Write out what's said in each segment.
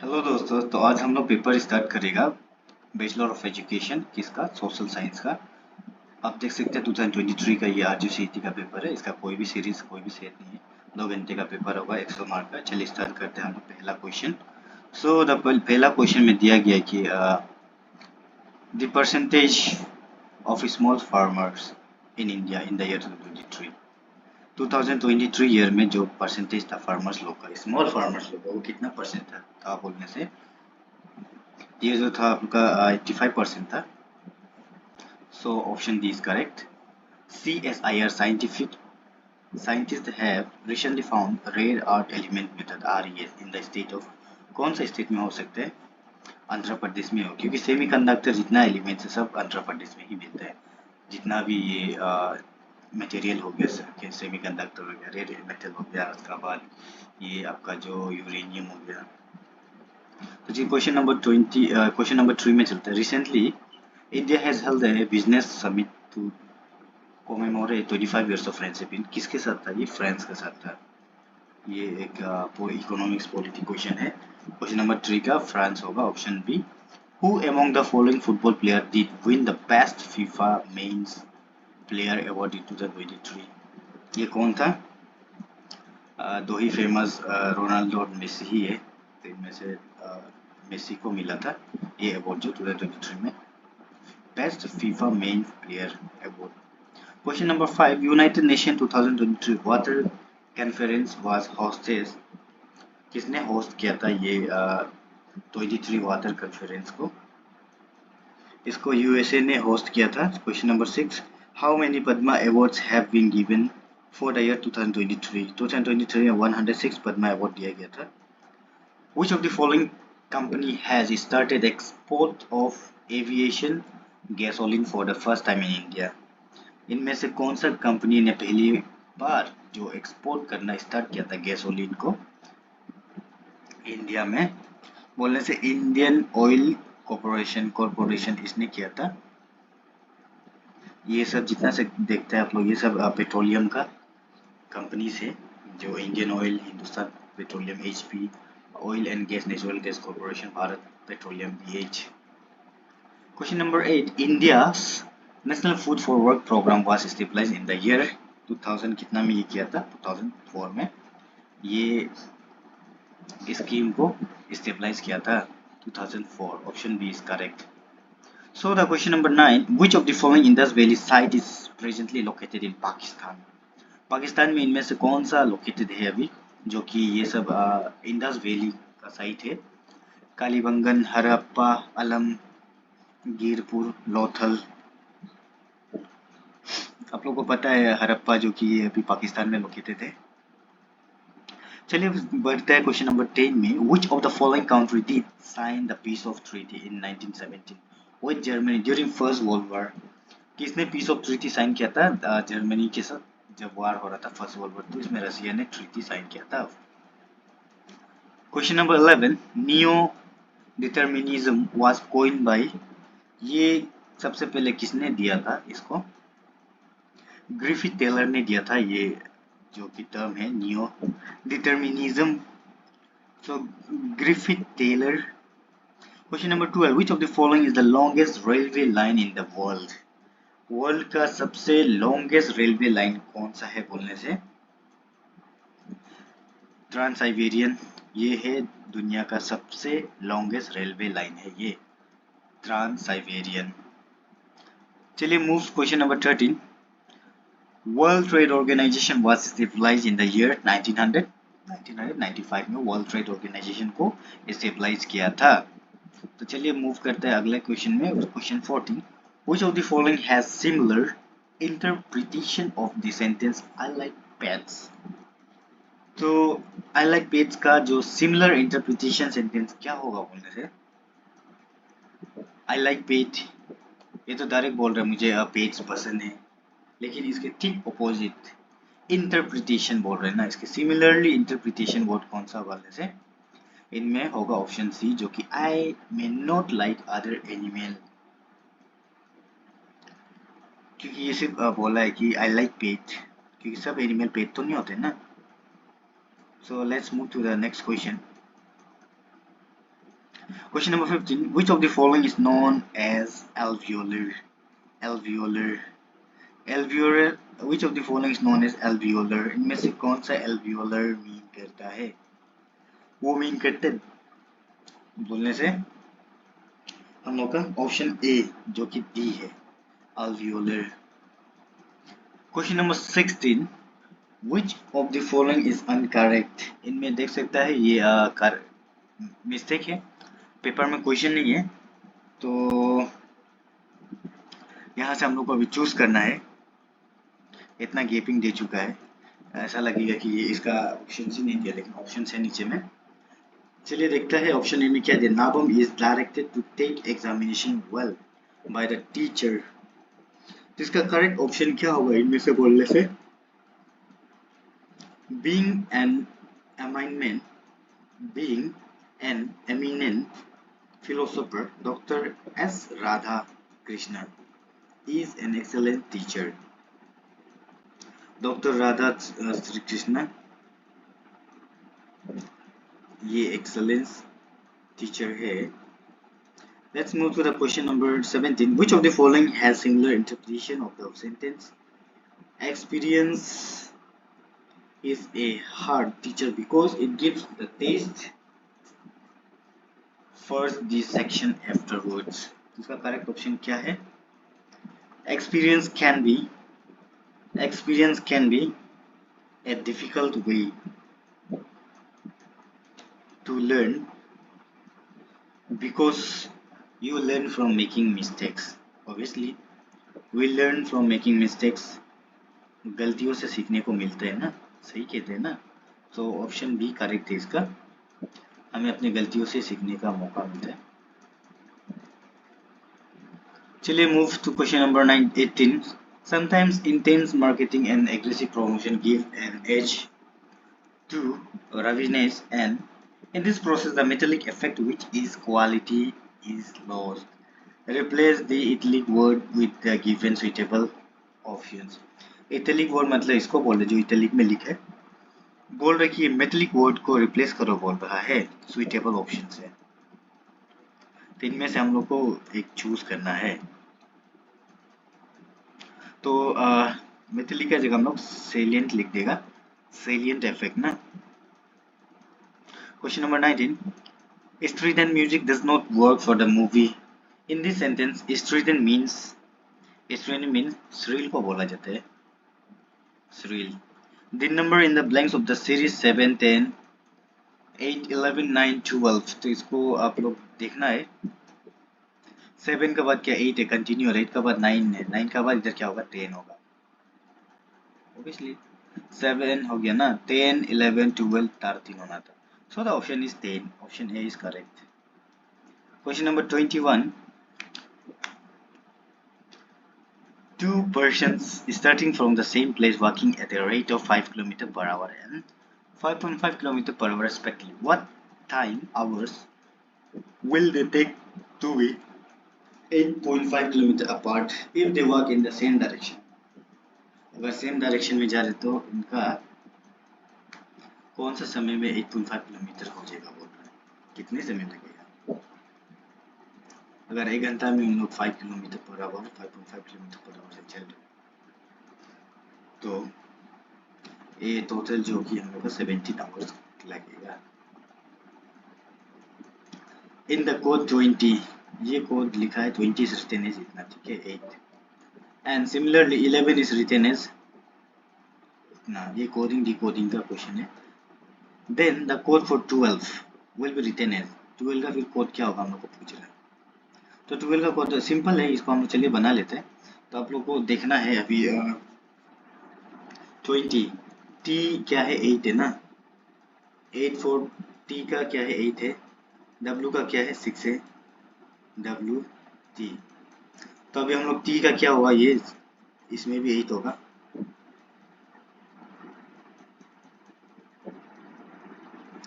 Hello दोस्तों, तो आज हम लोग पेपर स्टार्ट करेगा बैचलर ऑफ एजुकेशन किसका, सोशल साइंस का। आप देख सकते हैं 2023 का ये आरजीसीईटी का पेपर है। इसका कोई भी सीरीज कोई भी सेट नहीं है। 2 घंटे का पेपर होगा, 100 मार्क का। चलिए स्टार्ट करते हैं हम लोग पहला क्वेश्चन। सो द पहला क्वेश्चन में दिया गया है कि the percentage of small farmers in India in the year 2023। 2023 year में जो परसेंटेज था फार्मर्स लोग का, स्मॉल फार्मर्स लोग का, वो कितना परसेंट था? तो आप बोलने से ये जो था आपका 85% था। So option D is correct. CSIR scientists have recently found rare earth element method RES in the state of, कौन सा स्टेट में हो सकते हैं? आंध्र प्रदेश में हो, क्योंकि सेमीकंडक्टर जितना एलिमेंट्स है सब आंध्र प्रदेश में ही मिलता है। जितना भी ये मटेरियल हो गया, सेमीकंडक्टर हो गया, रेयर मेटल हो गया, उसके बाद ये आपका जो यूरेनियम हो गया। तो जी क्वेश्चन नंबर 3 में चलते हैं। Recently India has held a business summit to commemorate 25 years of friendship in, किसके साथ था? ये फ्रांस के साथ था। ये एक इकोनॉमिक्स पॉलिटी क्वेश्चन है। क्वेश्चन नंबर 3 का फ्रांस होगा, option B. Who among the following football player did win the best FIFA men's player award in 2023? ये कौन था? दो ही फेमस रोनाल्डो और मेसी ही है। तो इनमें से मेसी को मिला था ये अवार्ड जो 2023 में, best FIFA main player award. Question number 5, United nation 2023 water conference was hosted, किसने होस्ट किया था ये 23 वाटर कॉन्फ्रेंस को? इसको यूएसए ने होस्ट किया था। Question number 6, how many Padma awards have been given for the year 2023? 2023 में 106 पद्मा अवार्ड दिया गया था। Which of the following company has started export of aviation gasoline for the first time in India? इनमें से कौन सा कंपनी ने पहली बार जो एक्सपोर्ट करना स्टार्ट किया था गैसोलीन को इंडिया में? बोलने से इंडियन ऑयल कॉरपोरेशन इसने किया था। ये सब जितना से देखते हैं आप लोग, ये सब पेट्रोलियम का कंपनीज है, जो Indian oil, Hindustan petroleum, HP, oil and gas, natural gas corporation, Bharat petroleum, BH। Question number 8, India's national food for work programme was stabilised in the year 2000, कितना में ये किया था? 2004 में ये स्कीम को स्टेबलाइज किया था, 2004। Option B is correct. So the question number 9, which of the following Indus valley site is presently located in Pakistan? Pakistan में इनमें से कौन सा लोकेटेड है अभी, जो कि ये सब इंडस वैली का साइट है? कालीबंगन, हरप्पा, अलम, गिरपुर, लोथल। आप लोगों को पता है हरप्पा जो कि ये अभी पाकिस्तान में लोकेटेड है। चलिए बढ़ते हैं क्वेश्चन नंबर 10 में। Which of the following country did sign the peace of treaty in 1917 with Germany during First World War? किसने पीस ऑफ ट्रीटी साइन किया था जर्मनी के साथ जब वार हो रहा था, फर्स्ट वर्ल्ड वॉर? तो इसमें रशिया ने ट्रीटी साइन किया था। Question number 11, neo determinism was coined by, ये सबसे पहले किसने दिया था इसको? ग्रिफिथ टेलर ने दिया था ये जो कि टर्म है neo determinism. So Griffith Taylor. Question number 12, which of the following is the longest railway line in the world? World का सबसे लॉन्गेस्ट रेलवे लाइन कौन सा है बोलने से? ट्रांस साइबेरियन, ये है दुनिया का सबसे लॉन्गेस्ट रेलवे लाइन है ये, ट्रांस साइबेरियन। चलिए move question number 13, world trade organisation was stabilised in the year 1995 में वर्ल्ड ट्रेड ऑर्गेनाइजेशन को स्टेबलाइज किया था। तो चलिए मूव करते हैं अगले क्वेश्चन में। Question 14, which of the following has similar interpretation of the sentence I like pets? तो I like pets का जो similar interpretation sentence क्या होगा बोलने से? I like pet, ये तो डायरेक्ट बोल रहा है मुझे पेट्स पसंद है, लेकिन इसके ठीक ऑपोजिट इंटरप्रिटेशन बोल रहे हैं ना, इसके सिमिलरली इंटरप्रिटेशन वर्ड कौन सा बोलने से? इनमें होगा ऑप्शन सी, जो कि I may not like other animal, क्योंकि ये सिर्फ बोला है कि आई लाइक पेट, क्योंकि सब एनिमल पेट तो नहीं होते ना। So let's move to the next question. Question number 15. Which of the following is known as alveolar? Alveolar. Alveolar. Which of the following is known as alveolar? इनमें से कौन सा alveolar मीन करता है? वो मीन करते बोलने से हम लोग का ऑप्शन ए जो कि डी है, alveolar. Question number 16. Which of the following is incorrect? इनमें देख सकता है ये मिस्टेक है, पेपर में क्वेश्चन नहीं है, तो यहाँ से हम लोग को अभी चूज करना है. इतना गैपिंग दे चुका है, ऐसा लगेगा कि ये इसका ऑप्शन ही नहीं दिया, लेकिन ऑप्शन है नीचे में. चलिए देखते हैं ऑप्शन ए में क्या दिया. नाबम is directed to take examination well by the teacher. तो इसका करेक्ट ऑप्शन क्या होगा इनमें से बोलने से? Being an eminent philosopher, Dr. S. Radha Krishna is an excellent teacher. Dr. Radha Krishna ये excellence teacher है. Let's move to the question number 17. Which of the following has similar interpretation of the sentence? Experience is a hard teacher because it gives the taste first, the section afterwards. इसका correct option क्या है? Experience can be a difficult way to learn because you learn from making mistakes. Obviously, we learn from making mistakes. गलतियों से सीखने को मिलता है ना, सही कहते हैं ना. तो ऑप्शन बी करेक्ट है इसका, हमें अपनी गलतियों से सीखने का मौका मिलता है. चलिए move to question number 18. Sometimes intense marketing and aggressive promotion give an edge to readiness, and in this process the metallic effect, which is quality, is lost. Replace the italic word with the given suitable options. Italic word मतलब इसको बोल रहे जो italic में लिखा है, बोल रहे कि मेटलिक वर्ड को रिप्लेस करो, बोल रहा है सुइटेबल ऑप्शन से. तो इनमें से हम लोग को एक चूज करना है. तो मेटलिक का जगह हम लोग सेलिएंट लिख देगा, सेलिएंट इफेक्ट ना. Question number 19. Strident music does not work for the movie. In this sentence, strident means shrill को बोला जाता है, shrill. The number in the blanks of the series 7, 10, 8, 11, 9, 12. तो इसको आप लोग देखना है. 7 के बाद क्या 8 है, कंटिन्यू, और 8 के बाद 9 है, 9 के बाद इधर क्या होगा 10 होगा. Obviously 7 हो गया ना, 10, 11, 12 13 होना था. So the option is 10. Option A is correct. Question number 21. Two persons starting from the same place walking at a rate of 5 km per hour and 5.5 km per hour respectively. What time hours will they take to be 8.5 km apart if they walk in the same direction? अगर same direction में जा रहे तो इनका कौन सा समय में 8.5 किलोमीटर हो जाएगा, बोल रहे हैं कितने समय लगेगा. अगर 1 घंटा में हम लोग 5 kilometre per hour 5.5 kilometre per hour से चल रहे तो ये टोटल जो कि हम लोग का 17 आवर्स लगेगा. इन द कोड 20, ये कोड लिखा है 20 is written as इतना, ठीक है 8, and similarly 11 is written as इतना. ये कोडिंग डिकोडिंग का क्वेश्चन है. Then the code for 12 will be written as 12 का फिर कोड क्या होगा हम लोग को पूछ रहा है. तो 12 का कोड सिंपल है, इसको हम लोग चलिए बना लेते हैं. तो आप लोग को देखना है अभी 20 t क्या है 8 है ना, 8 for t का क्या है 8 है, w का क्या है 6 है, w t. तो अभी हम लोग t का क्या होगा, ये इसमें भी 8 होगा,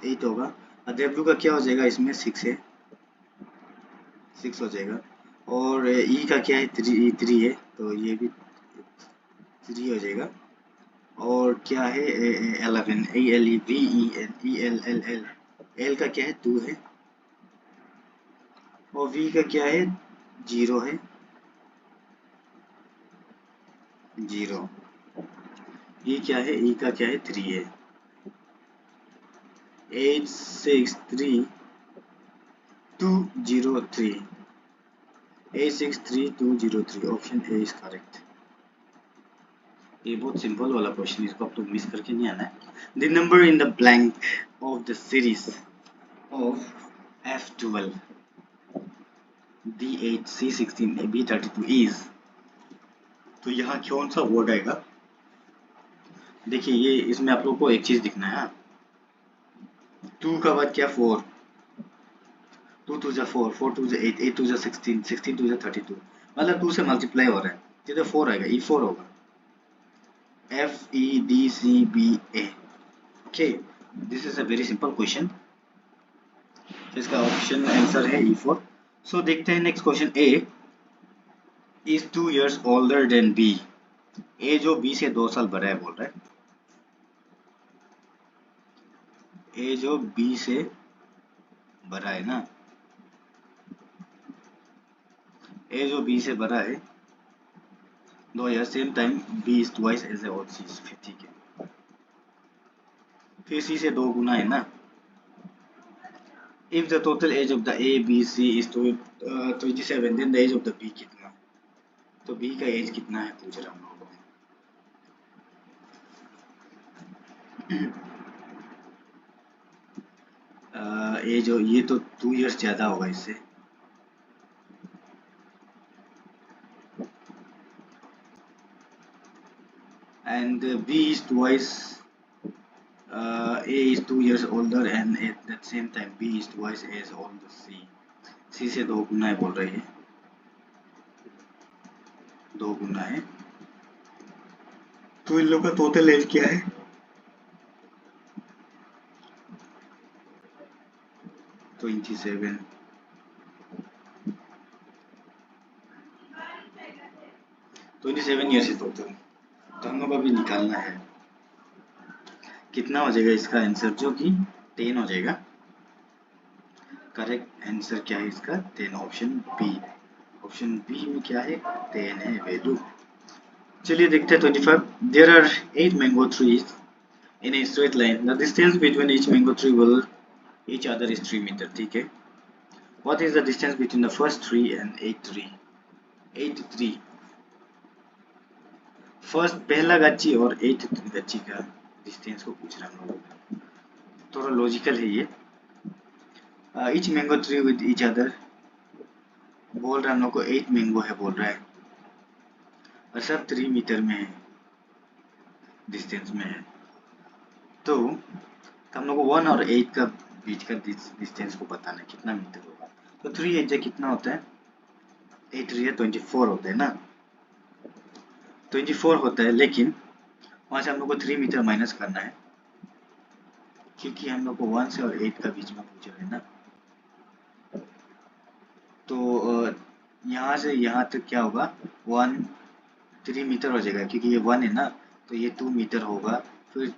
8 होगा, और w का क्या हो जाएगा, इसमें 6 है, 6 हो जाएगा, और e का क्या है 3 है, तो ये भी 3 हो जाएगा, और क्या है 11 ALEVEN ELLL, l का क्या है 2 है, और V का क्या है, 0 है, 0। E क्या है, E का क्या है, 3 है। 863203, 863203, ऑप्शन ए इज करेक्ट। ये बहुत सिंपल वाला क्वेश्चन, इसको आप तो मिस करके नहीं आना है। The number in the blank of the series of F12, D8, C16, B32 is, तो यहाँ कौन सा वर्ड आएगा? देखिए ये इसमें आप लोग को एक चीज दिखना है, 2 का बाद क्या, 4, 2 2 जा 4, 4 2 जा 8, 8 2 जा 16, 16 2 जा 32, मतलब 2 से मल्टीप्लाई हो रहा है, जिधर 4 आएगा E4 होगा, FEDCBA। Okay, this is a very simple question, इसका ऑप्शन आंसर है E4। सो देखते हैं next question. A is 2 years older than B, A जो B से 2 साल बड़ा है बोल रहा है, A जो B से बड़ा है ना, A जो B से बड़ा है 2 years, same time B is twice as old, C is 50 के, फिर C से 2 गुना है ना। If the total age of the A, B, C is 27, then the age of the B कितना, तो B का एज कितना है पूछ रहा हूँ हम लोगों को। एज ये तो 2 years ज़्यादा होगा इससे, and B is twice, A is 2 years older and at the same time B is twice as old as C, C से 2 गुना है बोल रही है, 2 गुना है, तो इन लोग का टोटल एज क्या है, 27, 27 ईयर्स है टोटल, तो हम लोग को अभी निकालना है कितना हो जाएगा इसका आंसर, जो कि 10 हो जाएगा। करेक्ट आंसर क्या है इसका, 10, ऑप्शन बी। ऑप्शन बी में क्या है, 10 है वैल्यू। चलिए देखते हैं 25। There are 8 mango trees in a straight line, the distance between each mango tree will each other is 3 metre, ठीक है। What is the distance between the first tree and 8 tree, 8 tree, first पहला गच्ची और 8 गच्ची का distance को पूछ रहा हूँ, थोड़ा लॉजिकल है ये। Each mango tree with each other, बोल रहा हम लोग को 8 मैंगो है बोल रहा है, और सब 3 मीटर में है, डिस्टेंस में है, तो हम लोग को 1 और 8 का बीच का डिस्टेंस को बताना है कितना मीटर होगा। तो 3 8 कितना होता है, 8 3 24 होता है ना, 24 होता है, लेकिन वहाँ से हम लोग को 3 मीटर माइनस करना है, क्योंकि हम लोग को 1 से और 8 का बीच में पूछ रहे हैं ना। तो यहाँ से यहाँ तक क्या होगा, 3 मीटर हो जाएगा, क्योंकि ये 1 है ना, तो ये 2 मीटर होगा, फिर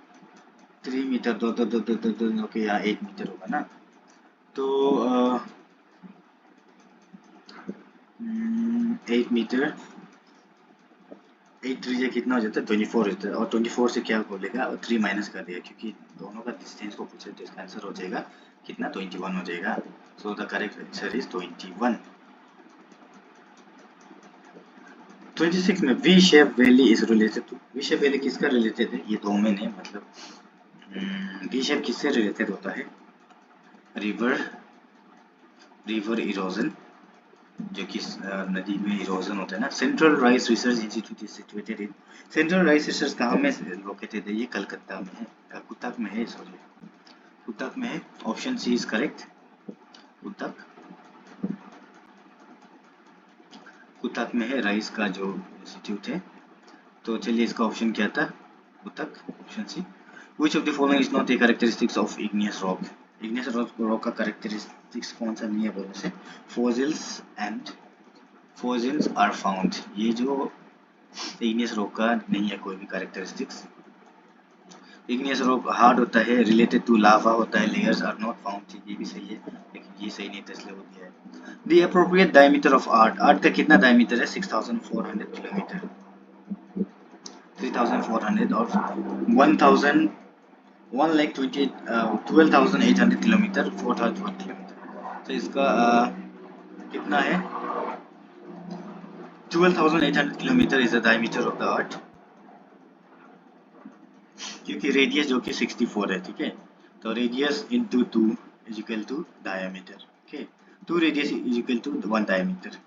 3 मीटर, दो दो दो दो दो दो, दो के यहाँ 8 मीटर होगा ना। तो 8 मीटर, 8 3 कितना हो जाता है, 24 होता है, और 24 से क्या बोलेगा, और 3 माइनस कर दिया, क्योंकि दोनों का डिस्टेंस को पूछे, तो इसका आंसर हो जाएगा कितना, 21 हो जाएगा। So the correct answer is 21। 26 में V shape valley is related to, V shape valley किसका रिलेटेड है, ये डोमेन है, मतलब वी शेप किससे रिलेटेड होता है, रिवर इरोजन, जो कि नदी में इरोजन होता है ना। Central rice research institute is situated in, central rice research कहाँ में लोकेटेड है, ये कलकत्ता में है, कुतक में है, सॉरी कुतक में है, ऑप्शन सी इज करेक्ट, कुतक, कुतक में है राइस का जो इंस्टीट्यूट है। तो चलिए इसका ऑप्शन क्या था, कुतक, option C. Which of the following is not a characteristics of igneous rock? Igneous rock का characteristics कौन सा नहीं है बोलने से, fossils and fossils are found, ये जो igneous rock का नहीं है कोई भी characteristics। igneous rock hard होता है, related to lava होता है, layers are not found, ये भी सही है, लेकिन ये सही नहीं था इसलिए वो दिया है। The appropriate diameter of art, art का कितना डायमीटर है? 6400 किलोमीटर, 3400 और 1000 12,800 किलोमीटर, 4001 किलोमीटर। तो इसका कितना है? 12,800 kilometre is the diameter of the earth, क्योंकि रेडियस जो कि 64 है, ठीक है। तो radius into 2 is equal to diameter, okay. 2 radius is equal to 1 diameter.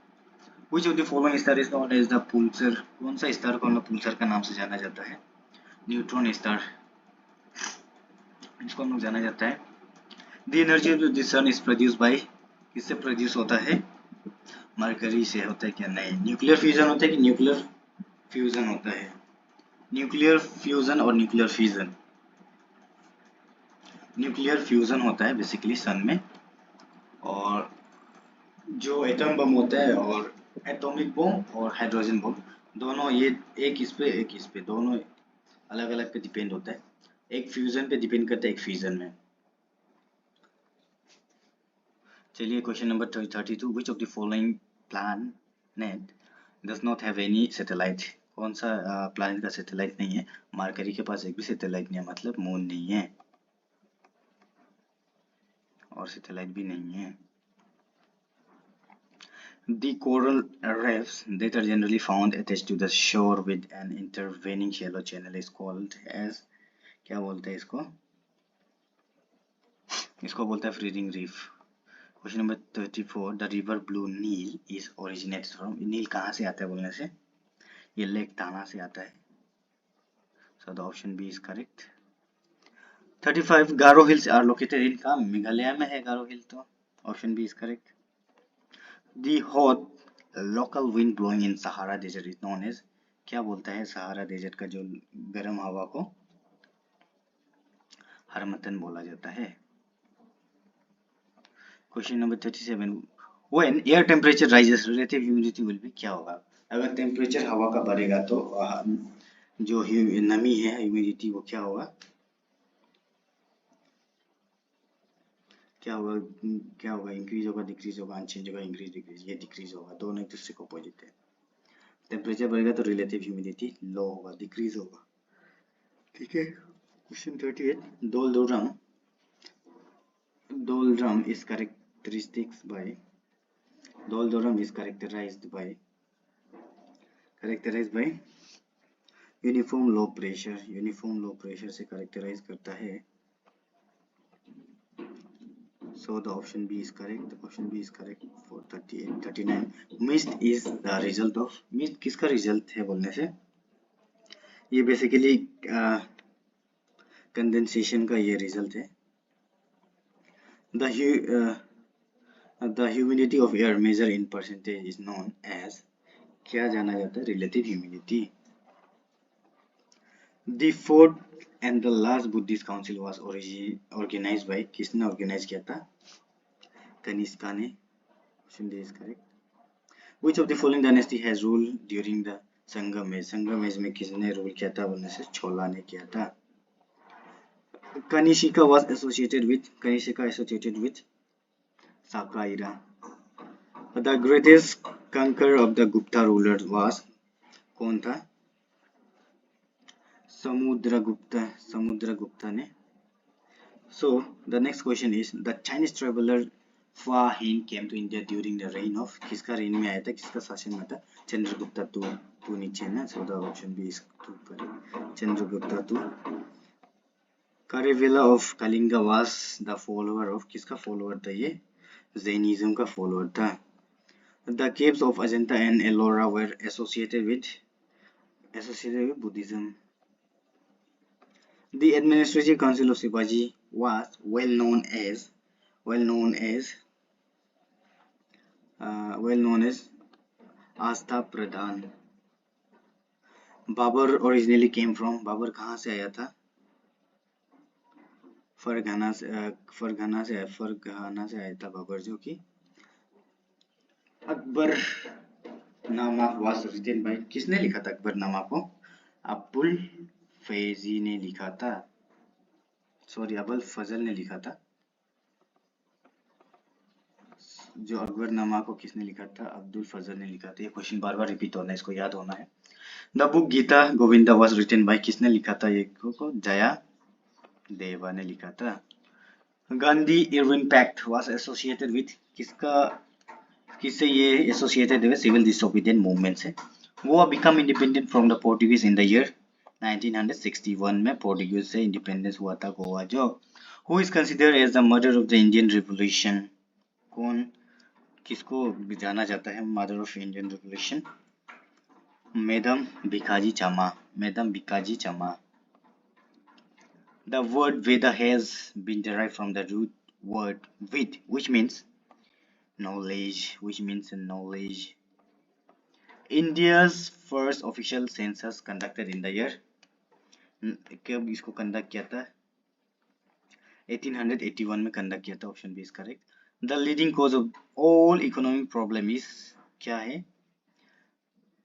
Which of the following star is known as the pulsar? कौन सा स्टार को हम लोग पुल्सर का नाम से जाना जाता है? न्यूट्रॉन स्टार, इसको हम लोग जाना जाता है। The energy of the sun is produce by, किससे प्रोड्यूस होता है? मरकरी से होता है क्या? नहीं। न्यूक्लियर फ्यूजन होता है कि न्यूक्लियर फ्यूजन होता है? न्यूक्लियर फ्यूजन और न्यूक्लियर फिजन, न्यूक्लियर फ्यूजन होता है बेसिकली सन में। और जो एटम बम होता है और एटॉमिक बम और हाइड्रोजन बम, दोनों ये एक इस पे एक इस पे, दोनों अलग अलग पे डिपेंड होता है। एक फ्यूजन पे डिपेंड करता है, एक फिजन में। चलिए question number 32, which of the following planet does not have any satellite? कौन सा प्लैनेट का सैटेलाइट नहीं है? मरकरी के पास एक भी सैटेलाइट नहीं है, मतलब मून नहीं है और सैटेलाइट भी नहीं है। The coral reefs that are generally found attached to the shore with an intervening shallow channel is called as, क्या बोलते हैं इसको? इसको बोलता है freezing reef. Question number 34, the river blue Nile is originated from, Nile कहाँ से आता है बोलने से? ये लेक ताना से आता है। So the option B is correct. 35, Garo hills are located in, कहाँ? मेघालय में है गारो हिल, तो option B is correct. The hot local wind blowing in Sahara desert is known as, क्या बोलता है सहारा डेजर्ट का जो गर्म हवा को? हरमतन बोला जाता है। Question number 37, when air temperature rises relative humidity will be, क्या होगा? अगर टेम्परेचर हवा का बढ़ेगा तो जो नमी है, ह्यूमिडिटी, वो क्या होगा? क्या होगा? क्या होगा? इंक्रीज होगा, डिक्रीज होगा, अनचेंज होगा, इंक्रीज डिक्रीज? ये डिक्रीज होगा, दोनों एक दूसरे को अपोजिट है। टेम्परेचर बढ़ेगा तो रिलेटिव ह्यूमिडिटी लो होगा, डिक्रीज होगा, ठीक है। Question 38, doldrum is characterized by uniform low pressure, uniform low pressure से कैरेक्टराइज करता है। So the option B is correct. The option B is correct for 38, 39. Mist is the result of, mist किसका result है बोलने से? ये basically condensation का ये रिजल्ट है। The humidity of air measured in percentage is known as, क्या जाना जाता है? Relative humidity. The fourth and the last Buddhist council was organized by, किसने ऑर्गेनाइज किया था? कनिष्का ने। Option D is correct. Which of the following dynasty has ruled during the Sangam age? Sangam age में किसने रूल किया था बोलने से? छोला ने किया था। Kanishika was associated with, Kanishika associated with Sakra era. The greatest conqueror of the Gupta rulers was, कौन था? समुद्रगुप्ता ने। So the next question is, the Chinese traveler Fa Hin came to India during the reign of, किसका rain में आया था, किसका शासन में था? चंद्रगुप्ता टू नीचे ना, so the option B is correct, Chandragupta two. Karavala of Kalinga was the follower of, किसका फॉलोअर था ये? जैनिज्म का फॉलोअर था। The caves of Ajanta and Ellora were associated with Buddhism. The administrative council of Shivaji was well known as आस्था प्रधान। Babur originally came from, Babur कहाँ से आया था? फरगाना से आया था बाबर, जो कि अकबर नामा वाज रिटन बाय, किसने लिखा था अकबरनामा को? अबुल फैजी ने लिखा था, सॉरी अबुल फजल ने लिखा था। जो अकबरनामा को किसने लिखा था? अब्दुल फजल ने लिखा था। ये क्वेश्चन बार बार रिपीट होना है, इसको याद होना है। The book Gita Govinda was written by, किसने लिखा था? ये को जया देवा ने लिखा था। Gandhi Irwin pact was associated with, किससे ये एसोसिएटेड है? सिविल डिसोबीडिएंट मूवमेंट से। वो become independent from the Portuguese in the year 1961 में पोर्टुगीज से इंडिपेंडेंस हुआ था गोवा जो। Who is considered as the mother of the Indian revolution? कौन, किसको जाना जाता है mother of Indian revolution? Madam Bhikaji Cama, madam Bhikaji Cama. The word Veda has been derived from the root word Vid, which means knowledge. India's first official census conducted in the year, कब इसको conduct किया था? 1881 में कंडक्ट किया था। Option B is correct. The leading cause of all economic problem is, क्या है?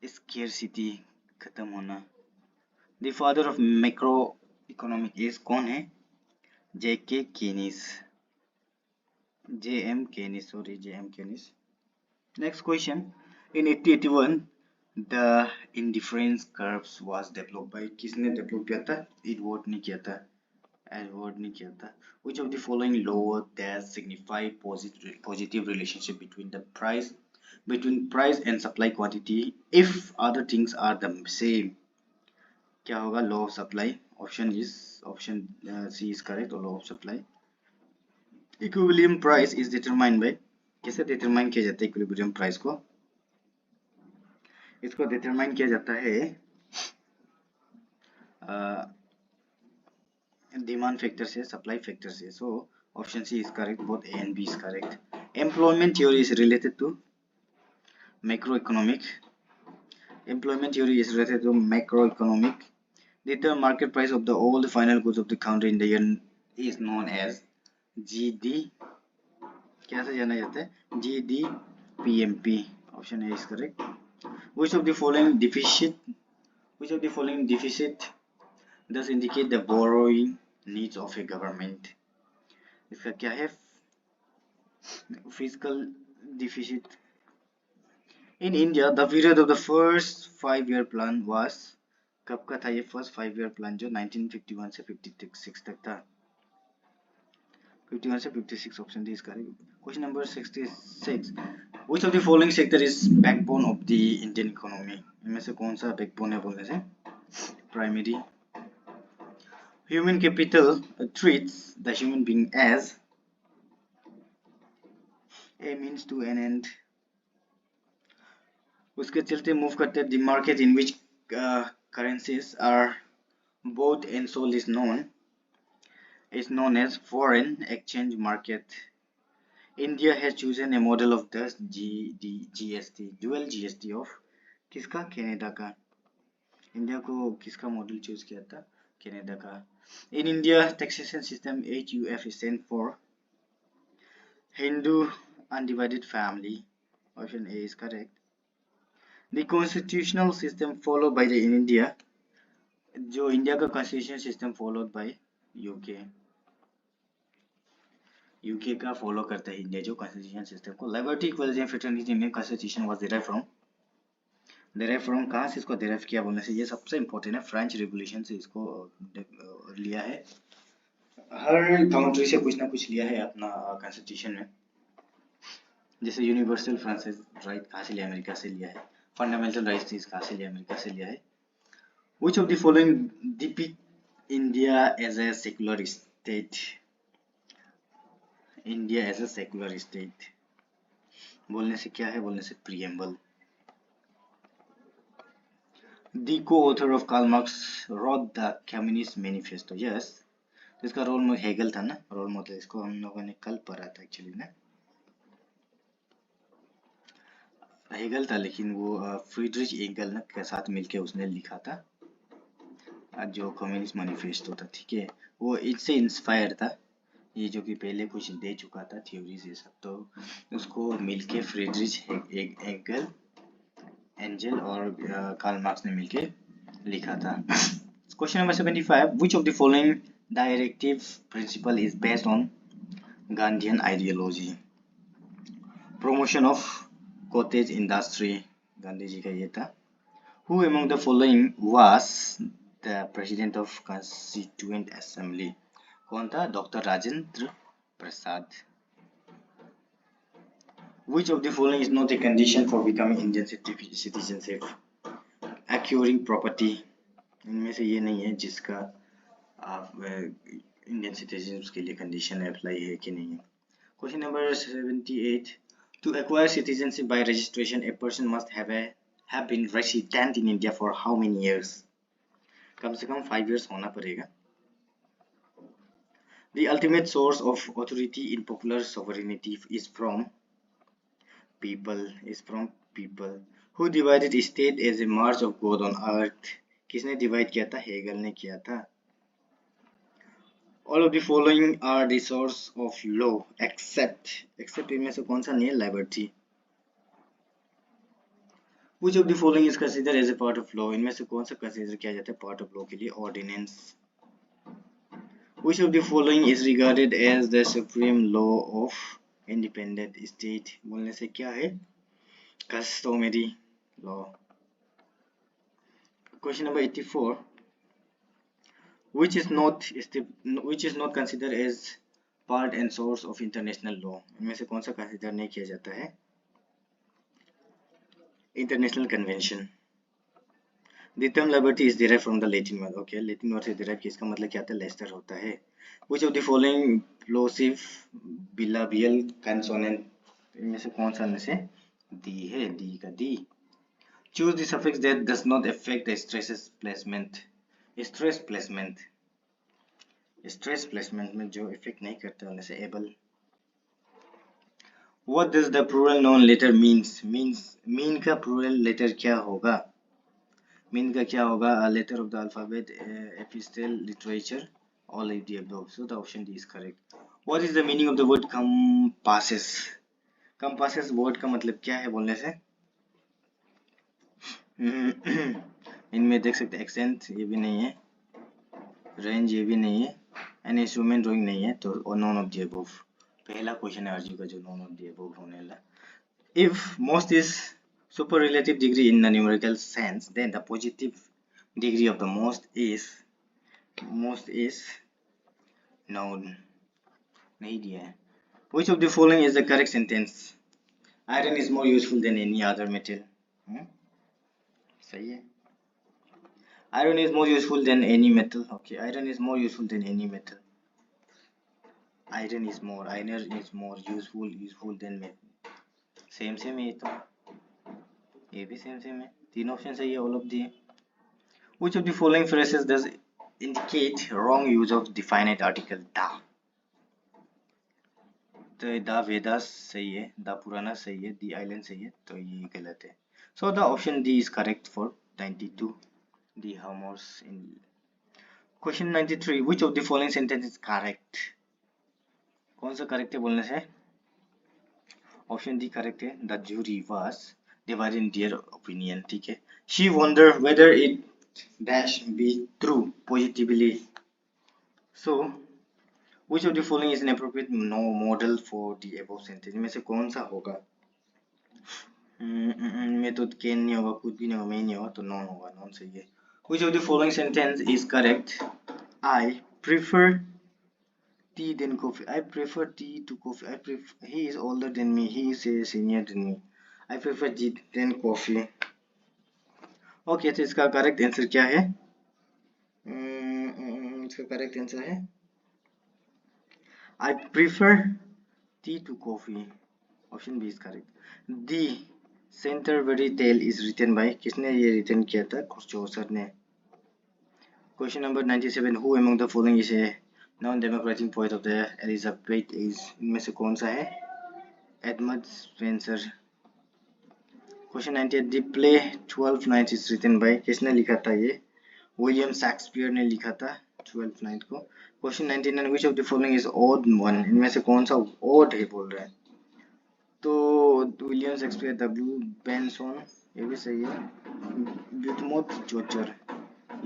Scarcity, खत्म होना। The father of macro economic is, कौन है? J M Keynes. Next question, in 1881 the indifference curves was developed by, किसने develop किया था? Edward ने किया था। Which of the following law that signify positive relationship between price and supply quantity if other things are the same? क्या होगा? Law of supply. Option C is correct. Law of supply. Equilibrium price is determined by, कैसे determine किया जाता है equilibrium price को? इसको determine किया जाता है डिमांड फैक्टर से, सप्लाई फैक्टर से। So option C is correct, both A and B is correct. Employment theory is related to macroeconomic. Employment theory is related to macroeconomic. The market price of all the final goods of the country in the year is known as GD, क्या से जाना जाता है? GDPMP। Option A is correct. Which of the following deficit does indicate the borrowing needs of a government? इसका क्या है? Fiscal deficit. In India, the period of the first 5-year plan was, कब का था ये फर्स्ट 5-year प्लान? जो 1951 से 56 तक था। 51 से 56, option D is correct. Question number 66, which of the following sector is backbone of the Indian economy? इनमें से कौन सा बैकबोन है बोलने से? Primary. Human capital treats the human being as a means to an end, उसके चलते move करते हैं। The market in which currencies are bought and sold is known as foreign exchange market. India has chosen a model of the GST, dual GST of, किसका? Canada का। India को किसका model choose किया था? Canada का। In India taxation system HUF stand for Hindu undivided family. Option A is correct. The constitutional system followed by the in India, जो India का constitution system followed by UK, UK का follow करता है India जो constitution system को। Liberty, equality and fraternity में constitution was derived from कहाँ से इसको derive किया बोलने से, ये सबसे important है, फ्रेंच रिवॉल्यूशन से इसको लिया है। हर कंट्री से कुछ ना कुछ लिया है अपना constitution में। जैसे यूनिवर्सल फ्रांसिस राइट कहाँ से लिया? अमेरिका से लिया है। फंडामेंटल राइट्स कहाँ से लिया? अमेरिका से लिया है। Which of the following depict India as a secular state? India as a secular state बोलने से क्या है? बोलने से preamble. The co-author of Karl Marx wrote the Communist Manifesto. Yes, तो इसका रोल हेगल था ना, रोल मॉडल। इसको हम लोगों ने कल पढ़ा था एक्चुअली ना, हेगल था, लेकिन वो फ्रीडरिच एंगल के साथ मिलके उसने लिखा था जो कम्युनिस्ट मैनिफेस्टो था। ठीक है, वो इससे इंस्पायर था, ये जो कि पहले कुछ दे चुका था थ्योरीज ये सब, तो उसको मिलके फ्रीडरिच एंजल और कार्ल मार्क्स ने मिलके लिखा था। Question number 75, which of the following directive principle is based on Gandhian ideology? Promotion of cottage industry, Gandhi ji का ये था। Who among the following was the president of Constituent Assembly? कौन था? Doctor Rajendra Prasad. Which of the following is not a condition for becoming Indian citizenship? Acquiring property, इनमें से ये नहीं है जिसका आप इंडियन सिटीजनशिप के लिए कंडीशन अप्लाई है कि नहीं है। Question number 78, to acquire citizenship by registration a person must have been resident in India for how many years? कम से कम 5 years होना पड़ेगा। The ultimate source of authority in popular sovereignty is from people. Who divided state as a march of God on earth? किसने divide किया था? Hegel ने किया था। All of the following are the source of law except इनमें से कौन सा नहीं है? Liberty. Which of the following is considered as a part of law? इनमें से कौन सा कंसीडर किया जाता है पार्ट ऑफ लॉ के लिए? Ordinance. Which of the following is regarded as the supreme law of independent state? बोलने से क्या है? Customary law. Question number 84. Which is not considered as part and source of international law? इनमें से कौन सा कंसीडर नहीं किया जाता है? International convention. The term liberty is derived from the Latin word. Okay, Latin word से derive किया, इसका मतलब क्या आता है? लेस्टर होता है। Which of the following plosive bilabial consonant, इनमें से कौन सा में से दी है? दी का दी। Choose the suffix that does not affect the stress placement में जो इफेक्ट नहीं करता उनमें से able. What does the plural noun letter means? mean का plural letter क्या होगा? mean का क्या होगा? A letter of the alphabet, epistle, literature, all of the above. So the option D is correct. What is the meaning of the word compasses? compasses word का मतलब क्या है बोलने से? इनमें देख सकते हैं accent ये भी नहीं है, range ये भी नहीं है, and instrument drawing नहीं है, तो none of the above. पहला क्वेश्चन है आरजी का जो none of the above होने वाला। If most is superlative degree in the numerical sense, then the positive degree of the most is noun, नहीं दिया है। Which of the following is the correct sentence? Iron is more useful than any other metal. सही है। Iron is more useful than any metal. Okay, iron is more useful than any metal. Iron is more useful than metal. Same है ये तो, ये भी same है। तीन option सही है, all of the. Which of the following phrases does indicate wrong use of definite article da? तो द वेदास सही है, द पुराना सही है, द आइलैंड सही है, तो ये गलत है। So the option D is correct for 92, the hammers in. Question 93, which of the following sentence is correct? कौन सा करेक्ट है बोलने से? ऑप्शन डी करेक्ट है, the jury was divided in their opinion. ठीक है, she wonder whether it dash be true positively. So Which of the following is an appropriate model for the above sentence? में से कौन सा होगा? में तो कैन नहीं होगा, कुछ भी नहीं होगा, मैं नहीं होगा, तो नॉन होगा, नॉन सही है। Which of the following sentence is correct? I prefer tea than coffee. I prefer tea to coffee. He is older than me. He is a senior than me. I prefer tea than coffee. Okay, तो इसका correct answer क्या है? इसका correct answer है I prefer tea to coffee. Option B is correct. The Canterbury Tale is written by, किसने ये written किया था? चौसर ने। Question number 97. Who among the following is a non-democratic poet of the Elizabeth age? इनमें से कौन सा है? Edmund Spenser. Question 98. The play 12 Nights is written by, किसने लिखा था ये? William Shakespeare ने लिखा था 12 Night को। Question 99. Which of the following is odd one? इनमें से कौन सा odd है बोल रहा है? तो विलियम शेक्सपियर, डब्ल्यू बेंसन, ये भी सही है। ब्यूटमोथ चोचर,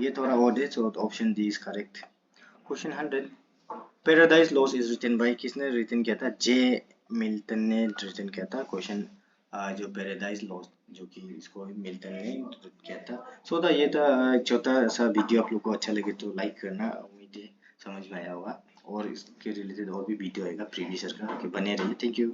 ये थोड़ा odd है, so option D is correct. Question 100. Paradise Lost is written by, किसने रिटन किया था? जे मिल्टन ने रिटर्न किया था क्वेश्चन, जो पैराडाइज लॉस्ट, जो कि इसको मिल्टन ने किया था। सो था ये था एक छोटा सा वीडियो। आप लोग को अच्छा लगे तो लाइक करना, उम्मीद है समझ में आया होगा। और इसके रिलेटेड और भी वीडियो आएगा प्रीवियस ईयर का, कि बने रहिए। Thank you.